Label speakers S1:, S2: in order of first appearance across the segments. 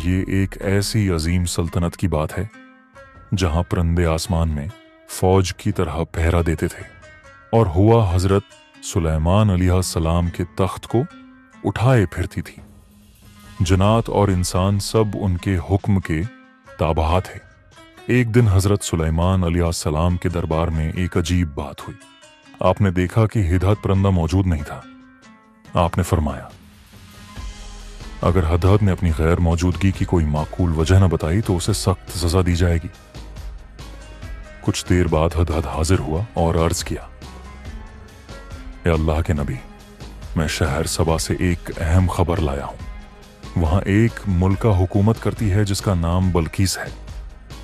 S1: یہ ایک ایسی عظیم سلطنت کی بات ہے جہاں پرندے آسمان میں فوج کی طرح پہرا دیتے تھے، اور ہوا حضرت سلیمان علیہ السلام کے تخت کو اٹھائے پھرتی تھی۔ جنات اور انسان سب ان کے حکم کے تابع تھے۔ ایک دن حضرت سلیمان علیہ السلام کے دربار میں ایک عجیب بات ہوئی۔ آپ نے دیکھا کہ ہدہد پرندہ موجود نہیں تھا۔ آپ نے فرمایا، اگر ہدہد نے اپنی غیر موجودگی کی کوئی معقول وجہ نہ بتائی تو اسے سخت سزا دی جائے گی۔ کچھ دیر بعد ہدہد حاضر ہوا اور عرض کیا، اے اللہ کے نبی، میں شہر سبا سے ایک اہم خبر لایا ہوں۔ وہاں ایک ملکہ حکومت کرتی ہے جس کا نام بلقیس ہے۔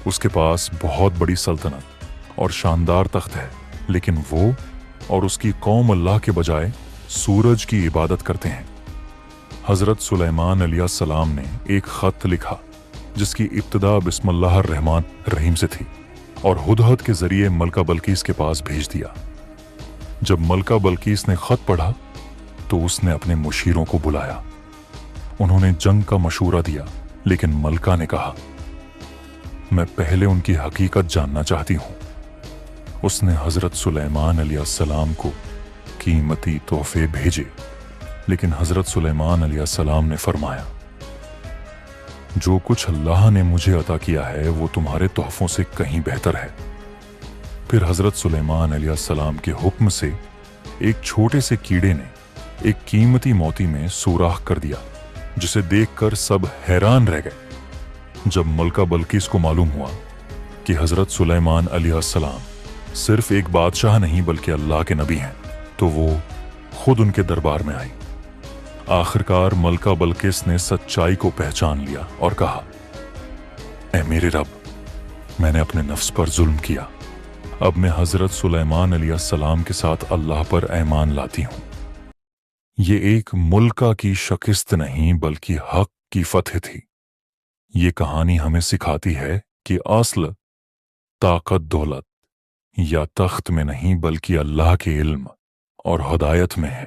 S1: اس کے پاس بہت بڑی سلطنت اور شاندار تخت ہے، لیکن وہ اور اس کی قوم اللہ کے بجائے سورج کی عبادت کرتے ہیں۔ حضرت سلیمان علیہ السلام نے ایک خط لکھا جس کی ابتدا بسم اللہ الرحمن الرحیم سے تھی، اور ہدہد کے ذریعے ملکہ بلقیس کے پاس بھیج دیا۔ جب ملکہ بلقیس نے خط پڑھا تو اس نے اپنے مشیروں کو بلایا۔ انہوں نے جنگ کا مشورہ دیا، لیکن ملکہ نے کہا، میں پہلے ان کی حقیقت جاننا چاہتی ہوں۔ اس نے حضرت سلیمان علیہ السلام کو قیمتی تحفے بھیجے، لیکن حضرت سلیمان علیہ السلام نے فرمایا، جو کچھ اللہ نے مجھے عطا کیا ہے وہ تمہارے تحفوں سے کہیں بہتر ہے۔ پھر حضرت سلیمان علیہ السلام کے حکم سے ایک چھوٹے سے کیڑے نے ایک قیمتی موتی میں سوراخ کر دیا، جسے دیکھ کر سب حیران رہ گئے۔ جب ملکہ بلقیس کو معلوم ہوا کہ حضرت سلیمان علیہ السلام صرف ایک بادشاہ نہیں بلکہ اللہ کے نبی ہیں، تو وہ خود ان کے دربار میں آئی۔ آخرکار ملکہ بلقیس نے سچائی کو پہچان لیا اور کہا، اے میرے رب، میں نے اپنے نفس پر ظلم کیا۔ اب میں حضرت سلیمان علیہ السلام کے ساتھ اللہ پر ایمان لاتی ہوں۔ یہ ایک ملکہ کی شکست نہیں بلکہ حق کی فتح تھی۔ یہ کہانی ہمیں سکھاتی ہے کہ اصل طاقت دولت یا تخت میں نہیں بلکہ اللہ کے علم اور ہدایت میں ہے۔